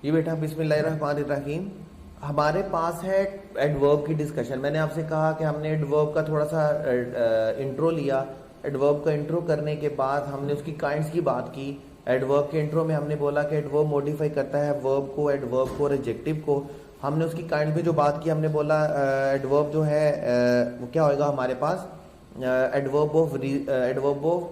ये बेटा बिस्मिल्लाहिर्रहमानिर्रहीम, हमारे पास है एडवर्ब की डिस्कशन। मैंने आपसे कहा कि हमने एडवर्ब का थोड़ा सा इंट्रो लिया। एडवर्ब का इंट्रो करने के बाद हमने उसकी काइंड्स की बात की। एडवर्ब के इंट्रो में हमने बोला कि एडवर्ब मॉडिफाई करता है वर्ब को, एडवर्ब को और एडजेक्टिव को। हमने उसकी काइंड में जो बात की, हमने बोला एडवर्ब जो है वो क्या होगा हमारे पास, एडवर्ब ऑफ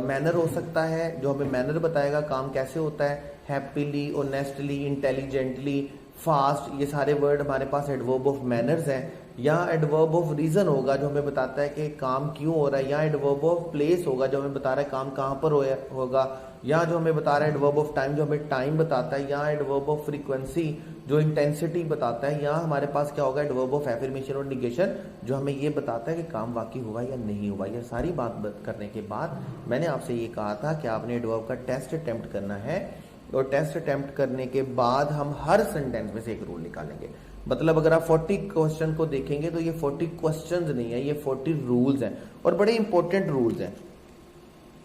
मैनर हो सकता है, जो हमें मैनर बताएगा काम कैसे होता है। हैप्पीली, ऑनेस्टली, इंटेलिजेंटली, फास्ट, ये सारे वर्ड हमारे पास एडवर्ब ऑफ मैनर्स हैं। यहाँ एडवर्ब ऑफ रीजन होगा जो हमें बताता है कि काम क्यों हो रहा है। यहाँ एडवर्ब ऑफ प्लेस होगा जो हमें बता रहा है काम कहाँ पर होगा। यहाँ जो हमें बता रहा है एडवर्ब ऑफ टाइम जो हमें टाइम बताता है। यहाँ एडवर्ब ऑफ फ्रीक्वेंसी जो इंटेंसिटी बताता है। यहाँ हमारे पास क्या होगा एडवर्ब ऑफ एफर्मेशन और निगेशन जो हमें ये बताता है कि काम वाकई हुआ या नहीं हुआ। यह सारी बात करने के बाद मैंने आपसे ये कहा था कि आपने एडवर्ब का टेस्ट अटेम्प्ट करना है, और टेस्ट अटेम्प्ट करने के बाद हम हर सेंटेंस में से एक रूल निकालेंगे। मतलब अगर आप 40 क्वेश्चन को देखेंगे तो ये 40 क्वेश्चंस नहीं है, ये 40 रूल्स हैं, और बड़े इंपॉर्टेंट रूल्स हैं।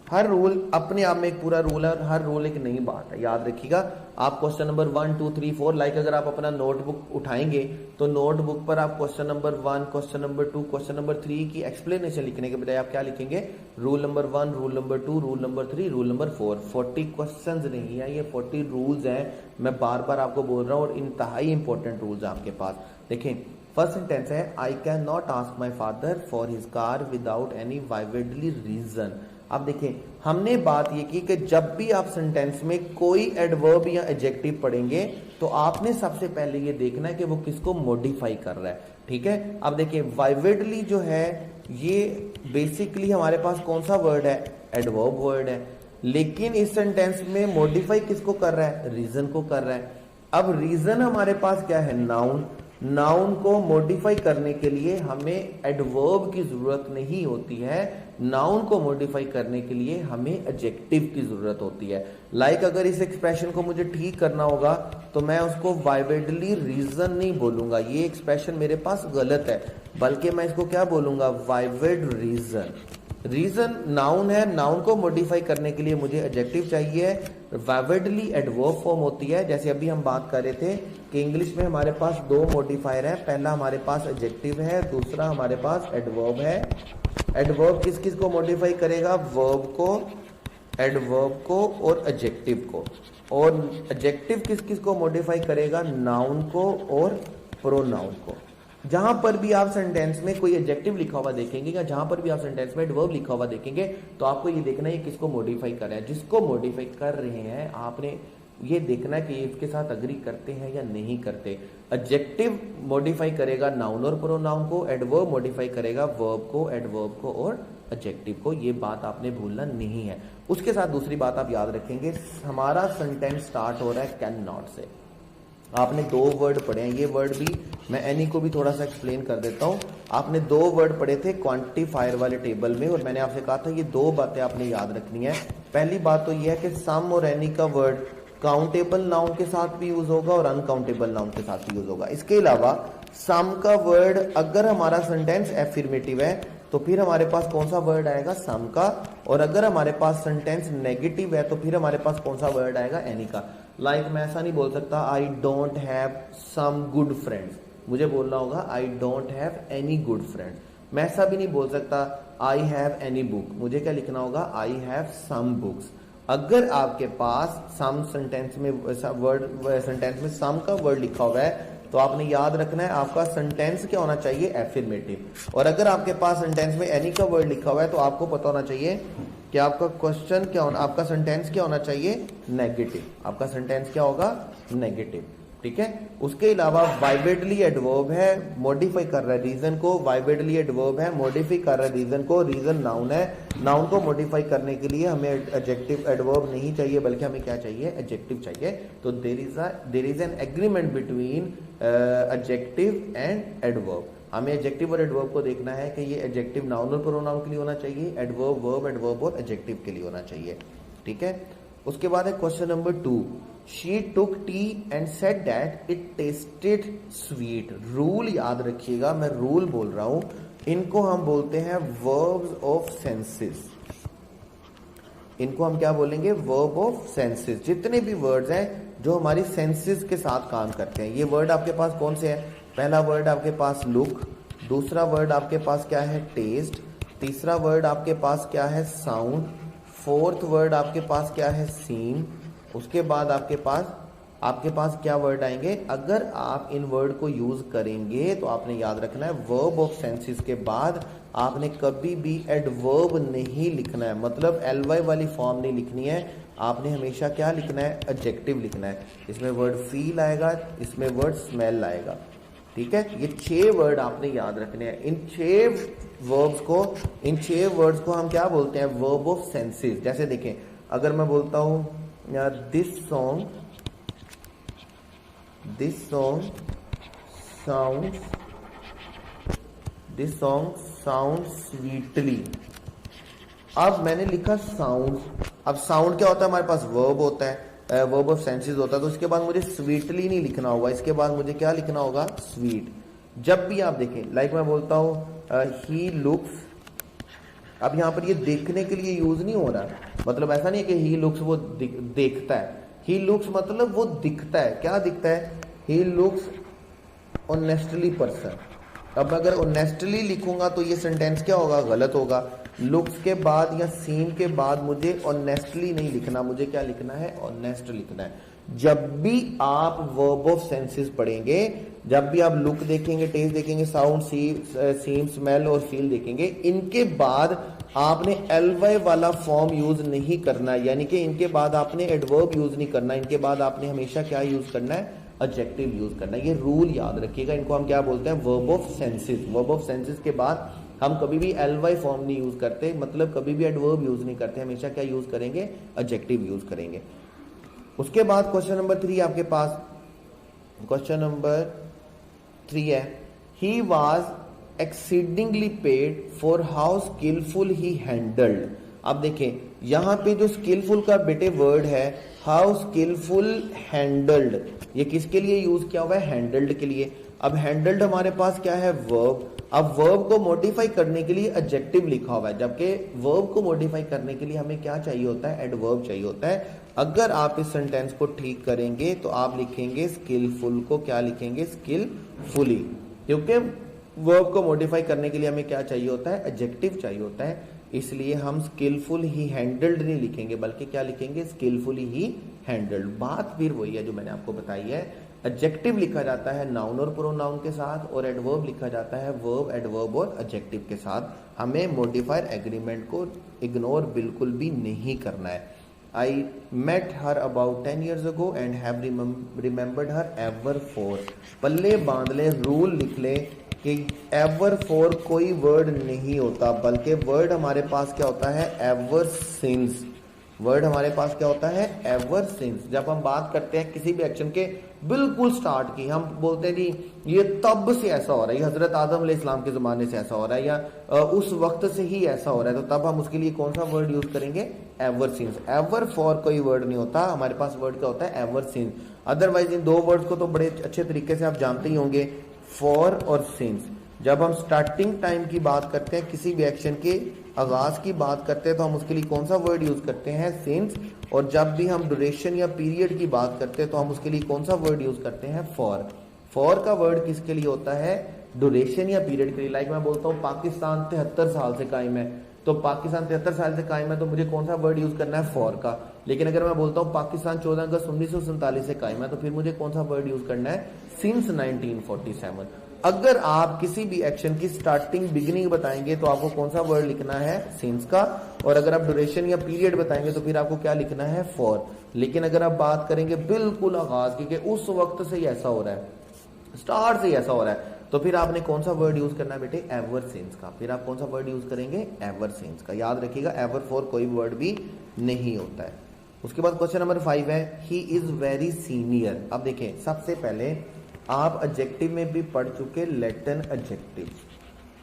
हर रूल अपने आप में एक पूरा रूल है और हर रूल एक नई बात है, याद रखिएगा। आप क्वेश्चन नंबर 1, 2, 3, 4 लाइक अगर आप अपना नोटबुक उठाएंगे तो नोटबुक पर आप question number 1, question number 2, question number 3 की एक्सप्लेनेशन लिखने के बजाय आप क्या लिखेंगे, rule number 1, rule number 2, rule number 3, rule number 4। 40 question नहीं है, ये 40 रूल्स हैं। मैं बार बार आपको बोल रहा हूँ, और इंतहाई इंपॉर्टेंट रूल्स है आपके पास। देखें, फर्स्ट सेंटेंस है I can not ask my father for his car without any vividly reason. अब देखिए, हमने बात ये की कि जब भी आप सेंटेंस में कोई एडवर्ब या एडजेक्टिव पढ़ेंगे तो आपने सबसे पहले ये देखना है कि वो किसको मॉडिफाई कर रहा है। ठीक है, अब देखिए वाइवेडली जो है ये बेसिकली हमारे पास कौन सा वर्ड है, एडवर्ब वर्ड है, लेकिन इस सेंटेंस में मॉडिफाई किसको कर रहा है, रीजन को कर रहा है। अब रीजन हमारे पास क्या है, नाउन। नाउन को मॉडिफाई करने के लिए हमें एडवर्ब की जरूरत नहीं होती है, नाउन को मॉडिफाई करने के लिए हमें एडजेक्टिव की जरूरत होती है। लाइक अगर इस एक्सप्रेशन को मुझे ठीक करना होगा तो मैं उसको वाइवेडली रीजन नहीं बोलूंगा, ये एक्सप्रेशन मेरे पास गलत है, बल्कि मैं इसको क्या बोलूंगा, वाइवेड रीजन। रीजन नाउन है, नाउन को मॉडिफाई करने के लिए मुझे एडजेक्टिव चाहिए। वाइवेडली एडवर्ब फॉर्म होती है, जैसे अभी हम बात कर रहे थे कि इंग्लिश में हमारे पास दो मॉडिफायर है, पहला हमारे पास एडजेक्टिव है, दूसरा हमारे पास एडवर्ब है। एडवर्ब किस किस को मॉडिफाई करेगा, वर्ब को, एडवर्ब को और एडजेक्टिव को। और एडजेक्टिव किस किस को मॉडिफाई करेगा, नाउन को और प्रोनाउन को। जहां पर भी आप सेंटेंस में कोई एडजेक्टिव लिखा हुआ देखेंगे या जहां पर भी आप सेंटेंस में एडवर्ब लिखा हुआ देखेंगे तो आपको ये देखना है ये किसको मॉडिफाई कर रहा है। जिसको मॉडिफाई कर रहे हैं आपने ये देखना है कि इसके साथ अग्री करते हैं या नहीं करते। एडजेक्टिव मॉडिफाई करेगा नाउन और प्रोनाउन को, एडवर्ब मॉडिफाई करेगा वर्ब को, एडवर्ब को और एडजेक्टिव को। ये बात आपने भूलना नहीं है। उसके साथ दूसरी बात आप याद रखेंगे, हमारा सेंटेंस स्टार्ट हो रहा है कैन नॉट से। आपने दो वर्ड पढ़े हैं, ये वर्ड भी मैं एनी को भी थोड़ा सा एक्सप्लेन कर देता हूं। आपने दो वर्ड पढ़े थे क्वांटिफायर वाले टेबल में, और मैंने आपसे कहा था ये दो बातें आपने याद रखनी है। पहली बात तो ये है कि सम और एनी का वर्ड काउंटेबल नाउन के साथ भी यूज होगा और अनकाउंटेबल नाउन के साथ भी यूज होगा। इसके अलावा सम का वर्ड अगर हमारा सेंटेंस एफर्मेटिव है तो फिर हमारे पास कौन सा वर्ड आएगा, सम का, और अगर हमारे पास सेंटेंस नेगेटिव है तो फिर हमारे पास कौन सा वर्ड आएगा, एनी का। लाइक मैं ऐसा नहीं बोल सकता I don't have some good friends, मुझे बोलना होगा I don't have any good friends. मैं ऐसा भी नहीं बोल सकता आई हैव एनी बुक, मुझे क्या लिखना होगा, आई हैव सम बुक्स। अगर आपके पास सम सेंटेंस में सम का वर्ड लिखा हुआ है तो आपने याद रखना है आपका सेंटेंस क्या होना चाहिए, एफर्मेटिव। और अगर आपके पास सेंटेंस में एनी का वर्ड लिखा हुआ है तो आपको पता होना चाहिए कि आपका क्वेश्चन क्या होना, आपका सेंटेंस क्या होना चाहिए, नेगेटिव। आपका सेंटेंस क्या होगा, नेगेटिव। ठीक है, उसके अलावा वाइवेडली एडवर्ब है, मॉडिफाई कर रहा है रीजन को, वाइवेडली एडवर्ब है, मॉडिफाई कर रहा है रीजन को, रीजन नाउन है। नाउन को मॉडिफाई करने के लिए हमें एडजेक्टिव एडवर्ब नहीं चाहिए, बल्कि हमें क्या चाहिए, एडजेक्टिव चाहिए। तो there is an agreement between adjective and adverb. हमें एडजेक्टिव और एडवर्ब को देखना है कि ये एडजेक्टिव नाउन और प्रोनाउन के लिए होना चाहिए, एडवर्ब वर्ब, एडवर्ब और एडजेक्टिव के लिए होना चाहिए। ठीक है, उसके बाद है question number 2, she took T and said that it tested sweet. Rule याद रखिएगा, मैं रूल बोल रहा हूं, इनको हम बोलते हैं वर्ब्स ऑफ सेंसेस। इनको हम क्या बोलेंगे, वर्ब ऑफ सेंसेस। जितने भी वर्ड्स हैं जो हमारी सेंसेस के साथ काम करते हैं। ये वर्ड आपके पास कौन से हैं? पहला वर्ड आपके पास लुक, दूसरा वर्ड आपके पास क्या है? टेस्ट, तीसरा वर्ड आपके पास क्या है? साउंड, फोर्थ वर्ड आपके पास क्या है? सीन। उसके बाद आपके पास क्या वर्ड आएंगे? अगर आप इन वर्ड को यूज करेंगे तो आपने याद रखना है वर्ब ऑफ सेंसेस के बाद आपने कभी भी एडवर्ब नहीं लिखना है, मतलब एलवाई वाली फॉर्म नहीं लिखनी है। आपने हमेशा क्या लिखना है? एडजेक्टिव लिखना है। इसमें वर्ड फील आएगा, इसमें वर्ड स्मेल आएगा, ठीक है। ये 6 वर्ड आपने याद रखने हैं। इन 6 वर्ड्स को हम क्या बोलते हैं? Verb of senses. जैसे देखें, अगर मैं बोलता हूं दिस सॉन्ग साउंड स्वीटली। अब मैंने लिखा साउंड। अब साउंड क्या होता है? हमारे पास वर्ब होता है, वर्ब ऑफ सेंसेस होता है, तो इसके बाद मुझे स्वीटली नहीं लिखना होगा, इसके बाद मुझे क्या लिखना होगा? स्वीट। जब भी आप देखें, लाइक मैं बोलता हूं ही लुक्स, अब यहां पर ये देखने के लिए यूज नहीं हो रहा, मतलब ऐसा नहीं है कि ही लुक्स वो देखता है। ही लुक्स मतलब वो दिखता है। क्या दिखता है? He looks honestly person. अब अगर ऑनेस्टली लिखूंगा तो ये सेंटेंस क्या होगा? गलत होगा। लुक्स के बाद या सीन के बाद मुझे ऑनेस्टली नहीं लिखना, मुझे क्या लिखना है? ऑनेस्ट लिखना है। जब भी आप वर्ब ऑफ सेंसेस पढ़ेंगे, जब भी आप लुक देखेंगे, टेस्ट देखेंगे, साउंड, सीन, स्मेल और फील देखेंगे, इनके बाद आपने एलवाई वाला फॉर्म यूज नहीं करना, यानी कि इनके बाद आपने एडवर्ब यूज नहीं करना, इनके बाद आपने हमेशा क्या यूज करना है? एडजेक्टिव यूज करना है। ये रूल याद रखिएगा। इनको हम क्या बोलते हैं? Verb of senses. Verb of senses के बाद हम कभी भी एलवाई फॉर्म नहीं यूज करते, मतलब कभी भी एडवर्ब यूज नहीं करते, हमेशा क्या यूज करेंगे? एडजेक्टिव यूज करेंगे। उसके बाद क्वेश्चन नंबर 3 आपके पास, क्वेश्चन नंबर 3 है he was exceedingly paid for how skilful he handled. अब देखें यहां पे जो स्किलफुल का बेटे वर्ड है, हाउ स्किलफुल हैंडल्ड, ये किसके लिए यूज किया हुआ है? हैंडल्ड के लिए। अब हैंडल्ड हमारे पास क्या है? वर्ब। अब वर्ब को मॉडिफाई करने के लिए एडजेक्टिव लिखा हुआ है, जबकि वर्ब को मॉडिफाई करने के लिए हमें क्या चाहिए होता है? एडवर्ब चाहिए होता है। अगर आप इस सेंटेंस को ठीक करेंगे तो आप लिखेंगे स्किलफुल को क्या लिखेंगे? स्किलफुली, क्योंकि वर्ब को मॉडिफाई करने के लिए हमें क्या चाहिए होता है? एडजेक्टिव चाहिए होता है। इसलिए हम स्किलफुल ही हैंडल्ड नहीं लिखेंगे, बल्कि क्या लिखेंगे? स्किलफुली ही हैंडल्ड। बात फिर वही है जो मैंने आपको बताई है। एडजेक्टिव लिखा जाता है नाउन और प्रोनाउन के साथ, और एडवर्ब लिखा जाता है वर्ब, एडवर्ब और एडजेक्टिव के साथ। हमें मॉडिफायर एग्रीमेंट को इग्नोर बिल्कुल भी नहीं करना है। I met her about 10 years ago and have remembered her ever for। पल्ले बांध ले, रूल लिख ले कि एवर फॉर कोई वर्ड नहीं होता, बल्कि वर्ड हमारे पास क्या होता है? Ever since. वर्ड हमारे पास क्या होता है? Ever since. जब हम बात करते हैं किसी भी एक्शन के बिल्कुल स्टार्ट की, हम बोलते हैं जी ये तब से ऐसा हो रहा है, ये हजरत आदम अलैहिस्सलाम के जमाने से ऐसा हो रहा है, या उस वक्त से ही ऐसा हो रहा है, तो तब हम उसके लिए कौन सा वर्ड यूज करेंगे? Ever since. एवर फॉर कोई वर्ड नहीं होता, हमारे पास वर्ड क्या होता है? Ever since. Otherwise in 2 words को तो बड़े अच्छे तरीके से आप जानते ही होंगे, फॉर और सिंस। जब हम स्टार्टिंग टाइम की बात करते हैं, किसी भी एक्शन के आगाज की बात करते हैं, तो हम उसके लिए कौन सा वर्ड यूज करते हैं? सिंस। और जब भी हम ड्यूरेशन या पीरियड की बात करते हैं तो हम उसके लिए कौन सा वर्ड यूज करते हैं? फॉर। फॉर का वर्ड किसके लिए होता है? ड्यूरेशन या पीरियड के लिए। लाइक मैं बोलता हूँ पाकिस्तान 73 साल से कायम है, तो पाकिस्तान 73 साल से कायम है, तो मुझे कौन सा वर्ड यूज करना है? फॉर का। लेकिन अगर मैं बोलता हूँ पाकिस्तान 14 अगस्त 1947 से कायम है, तो फिर मुझे कौन सा वर्ड यूज करना है? सिंस 1947। अगर आप किसी भी एक्शन की स्टार्टिंग बिगिनिंग बताएंगे तो आपको कौन सा वर्ड लिखना है? सिंस का। और अगर आप ड्यूरेशन या पीरियड बताएंगे तो फिर आपको क्या लिखना है? फॉर। लेकिन अगर आप बात करेंगे बिल्कुल आगाज की, उस वक्त से ही ऐसा हो रहा है, स्टार्ट से ही ऐसा हो रहा है, तो फिर आपने कौन सा वर्ड यूज करना है बेटे? एवर सिंस का। फिर आप कौन सा वर्ड यूज करेंगे? एवर सिंस का। याद रखिएगा, एवर फॉर कोई वर्ड भी नहीं होता है। उसके बाद क्वेश्चन नंबर 5 है ही इज वेरी सीनियर। अब देखें, सबसे पहले आप एडजेक्टिव में भी पढ़ चुके लैटिन एडजेक्टिव।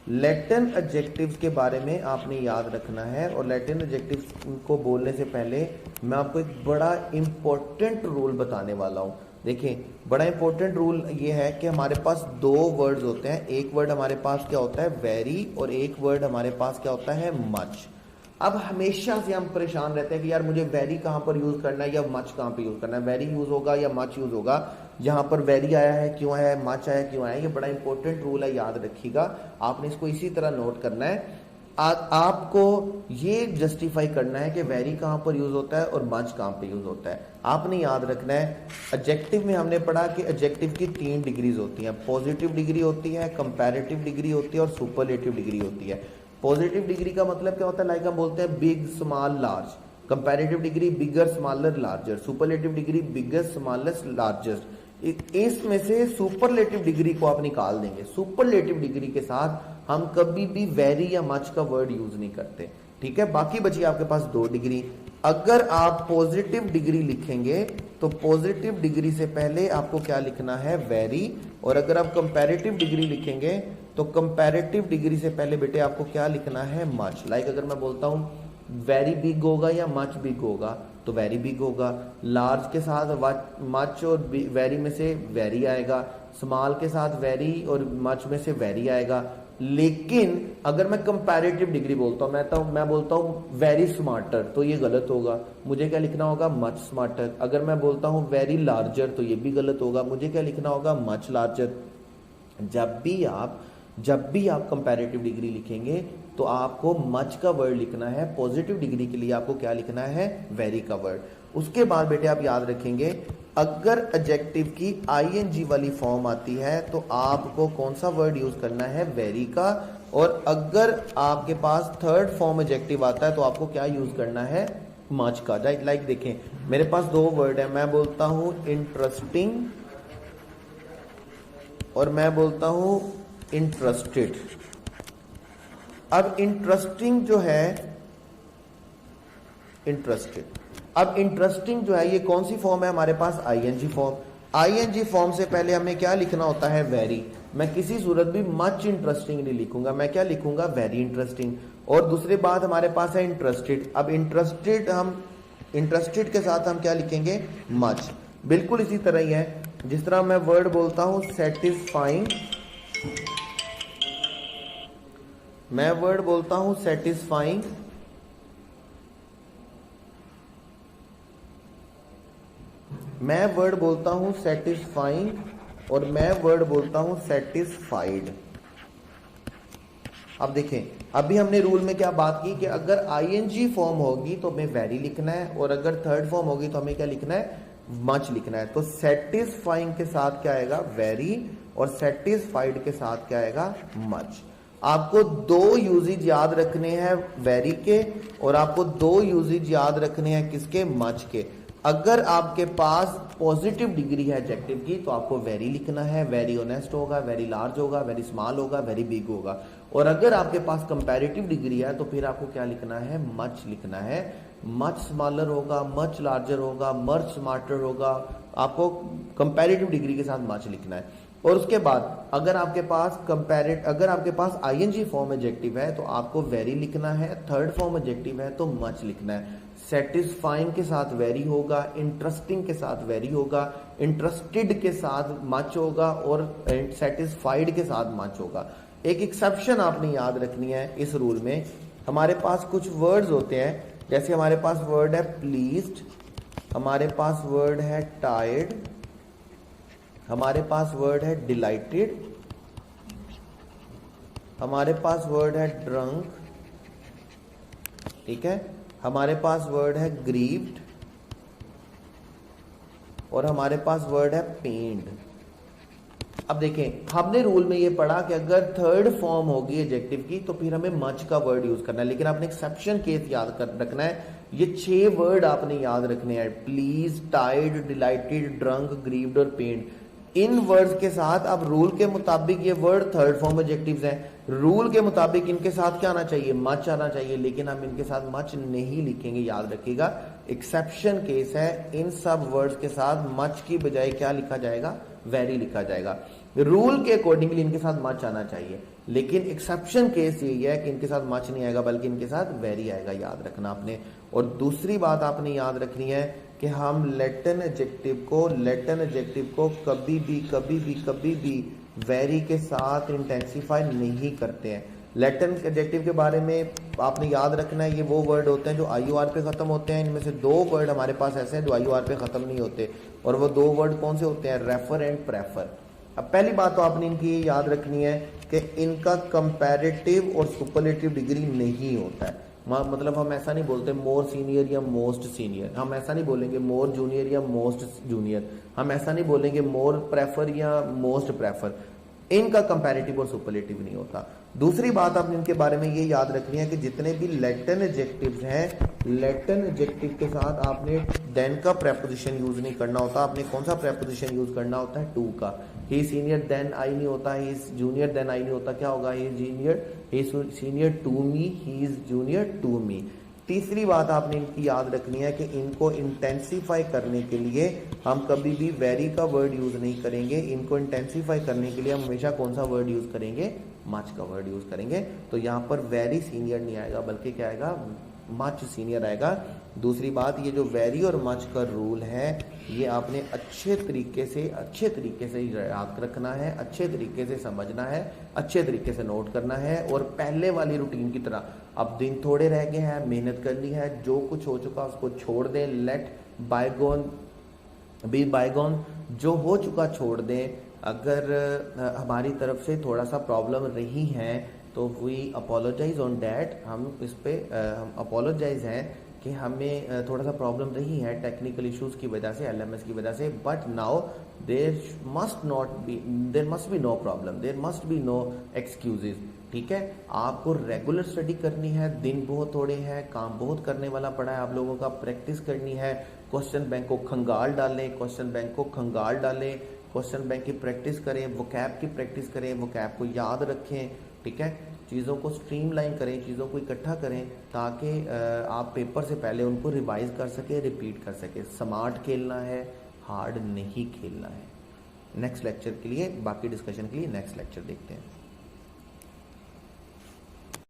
लैटिन एडजेक्टिव्स के बारे में आपने याद रखना है, और लैटिन एडजेक्टिव्स को बोलने से पहले मैं आपको एक बड़ा इंपॉर्टेंट रूल बताने वाला हूं। देखिए, बड़ा इंपॉर्टेंट रूल ये है कि हमारे पास 2 वर्ड्स होते हैं। एक वर्ड हमारे पास क्या होता है? वेरी, और एक वर्ड हमारे पास क्या होता है? मच। अब हमेशा से हम परेशान रहते हैं कि यार मुझे वेरी कहाँ पर यूज करना है या मच कहाँ पर यूज करना है, वेरी यूज होगा या मच यूज होगा, यहाँ पर वेरी आया है क्यों आया है, मच आया क्यों आया है, ये बड़ा इंपॉर्टेंट रूल है, याद रखिएगा। आपने इसको इसी तरह नोट करना है। आपको ये जस्टिफाई करना है कि वेरी कहाँ पर यूज होता है और मच कहाँ पर यूज होता है। आपने याद रखना है, एडजेक्टिव में हमने पढ़ा कि एडजेक्टिव की 3 डिग्रीज होती हैं, पॉजिटिव डिग्री होती है, कंपैरेटिव डिग्री होती है और सुपरलेटिव डिग्री होती है। पॉजिटिव डिग्री का मतलब क्या होता है, लाइक हम बोलते हैं big small large. Comparative degree bigger smaller larger. Superlative degree biggest smallest largest. इसमें से सुपरलेटिव डिग्री को आप निकाल देंगे। सुपरलेटिव डिग्री के साथ हम कभी भी वेरी या मच का वर्ड यूज नहीं करते, ठीक है। बाकी बची आपके पास 2 डिग्री। अगर आप पॉजिटिव डिग्री लिखेंगे तो पॉजिटिव डिग्री से पहले आपको क्या लिखना है, वेरी। और अगर आप कंपैरेटिव डिग्री लिखेंगे तो कंपैरेटिव डिग्री से पहले बेटे आपको क्या लिखना है, मच। लाइक अगर मैं बोलता हूं वेरी बिग होगा या मच बिग होगा तो वेरी बिग होगा। लार्ज के साथ मच और वेरी में से वेरी आएगा, स्मॉल के साथ वेरी और मच में से वेरी आएगा। लेकिन अगर मैं कंपैरेटिव डिग्री बोलता हूं, मैं बोलता हूं वेरी स्मार्टर तो ये गलत होगा, मुझे क्या लिखना होगा, मच स्मार्टर। अगर मैं बोलता हूं वेरी लार्जर तो ये भी गलत होगा, मुझे क्या लिखना होगा, मच लार्जर। जब भी आप कंपैरेटिव डिग्री लिखेंगे तो आपको मच का वर्ड लिखना है। पॉजिटिव डिग्री के लिए आपको क्या लिखना है, वेरी का वर्ड। उसके बाद बेटे आप याद रखेंगे, अगर एडजेक्टिव की आईएनजी वाली फॉर्म आती है तो आपको कौन सा वर्ड यूज करना है, वेरी का। और अगर आपके पास थर्ड फॉर्म एडजेक्टिव आता है तो आपको क्या यूज करना है, मच का। लाइक देखें मेरे पास 2 वर्ड है, मैं बोलता हूं इंटरेस्टिंग और मैं बोलता हूं इंटरेस्टेड। अब इंटरेस्टिंग जो है, इंटरेस्टेड, अब इंटरेस्टिंग जो है ये कौन सी फॉर्म है हमारे पास, आईएनजी फॉर्म। आईएनजी फॉर्म से पहले हमें क्या लिखना होता है, वेरी। मैं किसी सूरत भी मच इंटरेस्टिंग नहीं लिखूंगा, मैं क्या लिखूंगा, वेरी इंटरेस्टिंग। और दूसरी बात हमारे पास है इंटरेस्टेड। अब इंटरेस्टेड के साथ हम क्या लिखेंगे, मच। बिल्कुल इसी तरह ही है जिस तरह मैं वर्ड बोलता हूं सेटिस्फाइंग, मैं वर्ड बोलता हूं सेटिस्फाइंग, मैं वर्ड बोलता हूं सेटिस्फाइंग और मैं वर्ड बोलता हूं सेटिस्फाइड। अब देखें अभी हमने रूल में क्या बात की कि अगर आईएनजी फॉर्म होगी तो हमें वेरी लिखना है और अगर थर्ड फॉर्म होगी तो हमें क्या लिखना है, मच लिखना है। तो सेटिस्फाइंग के साथ क्या आएगा, वेरी, और सेटिस्फाइड के साथ क्या आएगा, मच। आपको 2 यूजेज याद रखने हैं वेरी के और आपको 2 यूजेज याद रखने हैं किसके, मच के। अगर आपके पास पॉजिटिव डिग्री है एडजेक्टिव की तो आपको वेरी लिखना है, वेरी ऑनेस्ट होगा, वेरी लार्ज होगा, वेरी स्मॉल होगा, वेरी बिग होगा। और अगर आपके पास कंपैरेटिव डिग्री है तो फिर आपको क्या लिखना है, मच लिखना है। मच स्मॉलर होगा, मच लार्जर होगा, मच स्मार्टर होगा, आपको कंपैरेटिव डिग्री के साथ मच लिखना है। और उसके बाद अगर आपके पास आईएनजी फॉर्म एडजेक्टिव है तो आपको वेरी लिखना है, थर्ड फॉर्म एडजेक्टिव है तो मच लिखना है। सेटिस्फाइंग के साथ वेरी होगा, इंटरेस्टिंग के साथ वेरी होगा, इंटरेस्टेड के साथ मच होगा और सेटिस्फाइड के साथ मच होगा। एक एक्सेप्शन आपने याद रखनी है इस रूल में। हमारे पास कुछ वर्ड्स होते हैं, जैसे हमारे पास वर्ड है प्लीज्ड, हमारे पास वर्ड है टायर्ड, हमारे पास वर्ड है डिलाइटेड, हमारे पास वर्ड है ड्रंक, ठीक है, हमारे पास वर्ड है ग्रीव्ड और हमारे पास वर्ड है पेन्ड। अब देखें हमने रूल में ये पढ़ा कि अगर थर्ड फॉर्म होगी एडजेक्टिव की तो फिर हमें मच का वर्ड यूज करना है, लेकिन आपने एक्सेप्शन केस याद कर रखना है। ये 6 वर्ड आपने याद रखने हैं, please, tired, dilated, drunk, grieved और पेन्ड। इन वर्ड्स के साथ अब रूल के मुताबिक ये वर्ड थर्ड फॉर्म एडजेक्टिव्स हैं, रूल के मुताबिक इनके साथ क्या आना चाहिए, मच आना चाहिए, लेकिन हम इनके साथ मच नहीं लिखेंगे, याद रखिएगा। एक्सेप्शन केस है, इन सब वर्ड्स के साथ मच की बजाय क्या लिखा जाएगा, वेरी लिखा जाएगा। रूल के अकॉर्डिंगली इनके साथ मच आना चाहिए, लेकिन एक्सेप्शन केस यही है कि इनके साथ मच नहीं आएगा बल्कि इनके साथ वेरी आएगा, याद रखना आपने। और दूसरी बात आपने याद रखनी है कि हम लैटिन एडजेक्टिव को कभी भी वेरी के साथ इंटेंसिफाई नहीं करते हैं। लैटिन एडजेक्टिव के बारे में आपने याद रखना है, ये वो वर्ड होते हैं जो IOR पे ख़त्म होते हैं। इनमें से 2 वर्ड हमारे पास ऐसे हैं जो IOR पे ख़त्म नहीं होते, और वो 2 वर्ड कौन से होते हैं? Refer and prefer. अब पहली बात तो आपने इनकी ये याद रखनी है कि इनका कंपैरेटिव और सुपरलेटिव डिग्री नहीं होता है। मतलब हम ऐसा नहीं बोलते मोर सीनियर या मोस्ट सीनियर, हम ऐसा नहीं बोलेंगे मोर जूनियर या मोस्ट जूनियर, हम ऐसा नहीं बोलेंगे मोर प्रेफर या मोस्ट प्रेफर। इनका कंपैरेटिव और सुपरलेटिव नहीं होता। दूसरी बात आपने इनके बारे में ये याद रखनी है कि जितने भी लैटिन एडजेक्टिव्स हैं, लैटिन एडजेक्टिव के साथ आपने देन का प्रेपोजिशन यूज नहीं करना होता। आपने कौन सा प्रेपोजिशन यूज करना होता है? टू का। ही सीनियर देन आई नहीं होता, he is junior than I नहीं होता, क्या होगा? He is senior to me, he is junior to me. तीसरी बात आपने इनकी याद रखनी है कि इनको इंटेंसिफाई करने के लिए हम कभी भी वेरी का वर्ड यूज नहीं करेंगे। इनको इंटेंसिफाई करने के लिए हम हमेशा कौन सा वर्ड यूज करेंगे? मच का वर्ड यूज करेंगे। तो यहाँ पर वेरी सीनियर नहीं आएगा, बल्कि क्या आएगा? मच सीनियर आएगा। दूसरी बात, ये जो वेरी और मच का रूल है ये आपने अच्छे तरीके से याद रखना है, अच्छे तरीके से समझना है, अच्छे तरीके से नोट करना है। और पहले वाली रूटीन की तरह अब दिन थोड़े रह गए हैं, मेहनत करनी है, जो कुछ हो चुका उसको छोड़ दें, लेट बायगोन बी बायगोन, जो हो चुका छोड़ दें। अगर हमारी तरफ से थोड़ा सा प्रॉब्लम रही है तो वी अपोलोजाइज ऑन डैट, हम इस पे हम अपोलोजाइज हैं कि हमें थोड़ा सा प्रॉब्लम रही है टेक्निकल इश्यूज की वजह से, LMS की वजह से। But now there must be no problem, there must be no excuses. ठीक है, आपको रेगुलर स्टडी करनी है, दिन बहुत थोड़े हैं, काम बहुत करने वाला पड़ा है आप लोगों का, प्रैक्टिस करनी है। क्वेश्चन बैंक को खंगाल डालें, क्वेश्चन बैंक की प्रैक्टिस करें, वोकैब की प्रैक्टिस करें, वोकैब को याद रखें। ठीक है, चीज़ों को स्ट्रीमलाइन करें, चीज़ों को इकट्ठा करें ताकि आप पेपर से पहले उनको रिवाइज कर सके, रिपीट कर सके। स्मार्ट खेलना है, हार्ड नहीं खेलना है। नेक्स्ट लेक्चर के लिए, बाकी डिस्कशन के लिए नेक्स्ट लेक्चर देखते हैं।